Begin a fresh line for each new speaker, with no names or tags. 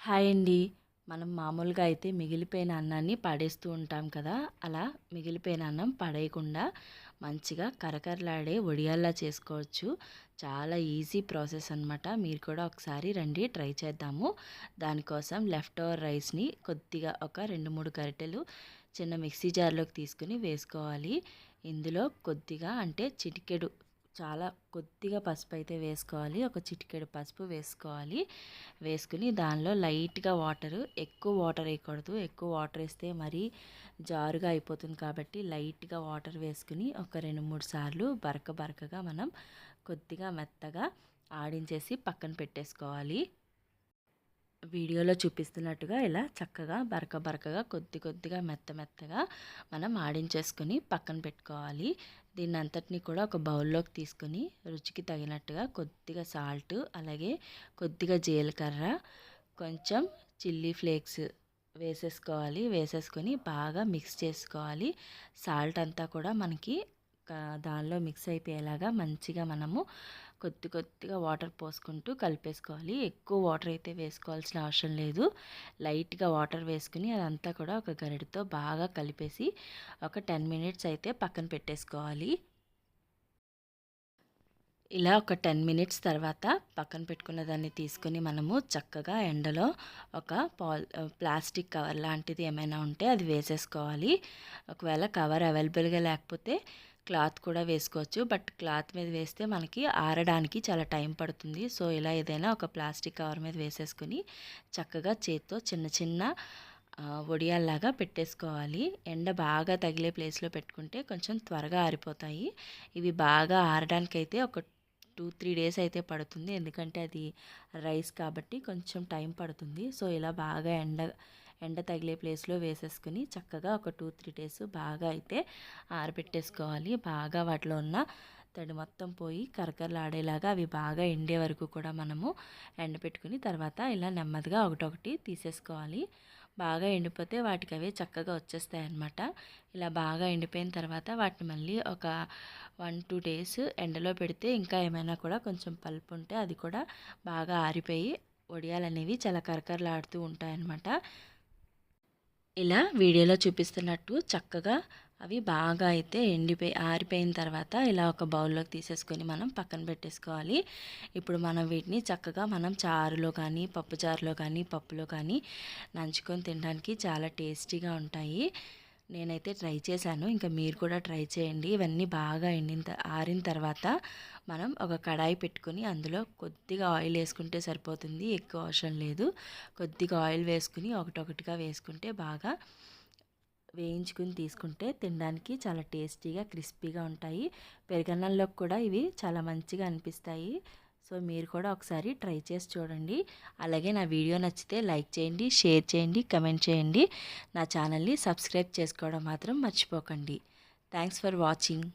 Hi అండి. మనం మామూలుగా అయితే మిగిలిపోయిన అన్నాన్ని పడేస్తూ ఉంటాం కదా! అలా మిగిలిపోయిన అన్నం పడేయకుండా మంచిగా కరకరలాడే వడియాల్లా చేసుకోవచ్చు. చాలా ఈజీ ప్రాసెస్ అనమాట. మీరు కూడా ఒకసారి రండి ట్రై చేద్దాము. దానికోసం లెఫ్ట్ ఓవర్ రైస్‌ని కొద్దిగా ఒక 2, 3 గరిటెలు చిన్న మిక్సీ జార్‌లోకి తీసుకొని వేసుకోవాలి. ఇందులో కొద్దిగా అంటే చిటికెడు చాలా కొద్దిగా పసుపు అయితే వేసుకోవాలి. ఒక చిటికెడు పసుపు వేసుకోవాలి. వేసుకుని దానిలో లైట్‌గా వాటరు, ఎక్కువ వాటర్ వేయకూడదు. ఎక్కువ వాటర్ వేస్తే మరీ జారుగా అయిపోతుంది కాబట్టి లైట్‌గా వాటర్ వేసుకుని ఒక 2, 3 సార్లు బరకగా మనం కొద్దిగా మెత్తగా ఆడించేసి పక్కన పెట్టేసుకోవాలి. వీడియోలో చూపిస్తున్నట్టుగా ఇలా చక్కగా బరకగా కొద్దిగా మెత్తగా మనం ఆడించేసుకొని పక్కన పెట్టుకోవాలి. దీన్ని అంతటిని కూడా ఒక బౌల్లోకి తీసుకొని రుచికి తగినట్టుగా కొద్దిగా సాల్ట్, అలాగే కొద్దిగా జీలకర్ర, కొంచెం చిల్లీ ఫ్లేక్స్ వేసేసుకోవాలి. వేసేసుకొని బాగా మిక్స్ చేసుకోవాలి. సాల్ట్ అంతా కూడా మనకి దానిలో మిక్స్ అయిపోయేలాగా మంచిగా మనము కొద్దిగా వాటర్ పోసుకుంటూ కలిపేసుకోవాలి. ఎక్కువ వాటర్ అయితే వేసుకోవాల్సిన అవసరం లేదు. లైట్‌గా వాటర్ వేసుకుని అదంతా కూడా ఒక గరిటెతో బాగా కలిపేసి ఒక 10 మినిట్స్ అయితే పక్కన పెట్టేసుకోవాలి. ఇలా ఒక 10 మినిట్స్ తర్వాత పక్కన పెట్టుకున్న దాన్ని తీసుకొని మనము చక్కగా ఎండలో ఒక ప్లాస్టిక్ కవర్ లాంటిది ఏమైనా ఉంటే అది వేసేసుకోవాలి. ఒకవేళ కవర్ అవైలబుల్‌గా లేకపోతే క్లాత్ కూడా వేసుకోవచ్చు. బట్ క్లాత్ మీద వేస్తే మనకి ఆరడానికి చాలా టైం పడుతుంది. సో ఇలా ఏదైనా ఒక ప్లాస్టిక్ కవర్ మీద వేసేసుకొని చక్కగా చేత్తో చిన్న వడియాల్లాగా పెట్టేసుకోవాలి. ఎండ బాగా తగిలే ప్లేస్లో పెట్టుకుంటే కొంచెం త్వరగా ఆరిపోతాయి. ఇవి బాగా ఆరడానికైతే ఒక 2, 3 డేస్ అయితే పడుతుంది. ఎందుకంటే అది రైస్ కాబట్టి కొంచెం టైం పడుతుంది. సో ఇలా బాగా ఎండ తగిలే ప్లేస్లో వేసేసుకుని చక్కగా ఒక 2, 3 డేస్ బాగా అయితే ఆరబెట్టేసుకోవాలి. బాగా వాటిలో ఉన్న తడి మొత్తం పోయి కరకరలాడేలాగా అవి బాగా ఎండే వరకు కూడా మనము ఎండబెట్టుకుని తర్వాత ఇలా నెమ్మదిగా ఒకటొకటి తీసేసుకోవాలి. బాగా ఎండిపోతే వాటికి అవే చక్కగా వచ్చేస్తాయి అన్నమాట. ఇలా బాగా ఎండిపోయిన తర్వాత వాటిని మళ్ళీ ఒక 1, 2 డేస్ ఎండలో పెడితే ఇంకా ఏమైనా కూడా కొంచెం పల్పు ఉంటే అది కూడా బాగా ఆరిపోయి వడియాలు అనేవి చాలా కరకరలాడుతూ ఉంటాయన్నమాట. ఇలా వీడియోలో చూపిస్తున్నట్టు చక్కగా అవి బాగా అయితే ఆరిపోయిన తర్వాత ఇలా ఒక బౌల్లోకి తీసేసుకొని మనం పక్కన పెట్టేసుకోవాలి. ఇప్పుడు మనం వీటిని చక్కగా మనం చారులో కానీ, పప్పు చారులో కానీ, పప్పులో కానీ నంచుకొని తినడానికి చాలా టేస్టీగా ఉంటాయి. నేనైతే ట్రై చేశాను. ఇంకా మీరు కూడా ట్రై చేయండి. ఇవన్నీ బాగా ఆరిన తర్వాత మనం ఒక కడాయి పెట్టుకొని అందులో కొద్దిగా ఆయిల్ వేసుకుంటే సరిపోతుంది. ఎక్కువ అవసరం లేదు. కొద్దిగా ఆయిల్ వేసుకుని ఒకటొకటిగా వేసుకుంటే బాగా వేయించుకుని తీసుకుంటే తినడానికి చాలా టేస్టీగా క్రిస్పీగా ఉంటాయి. పెరుగన్నంలోకి కూడా ఇవి చాలా మంచిగా అనిపిస్తాయి. సో మీరు కూడా ఒకసారి ట్రై చేసి చూడండి. అలాగే నా వీడియో నచ్చితే లైక్ చేయండి, షేర్ చేయండి, కమెంట్ చేయండి. నా ఛానల్ని సబ్స్క్రైబ్ చేసుకోవడం మాత్రం మర్చిపోకండి. Thanks for watching.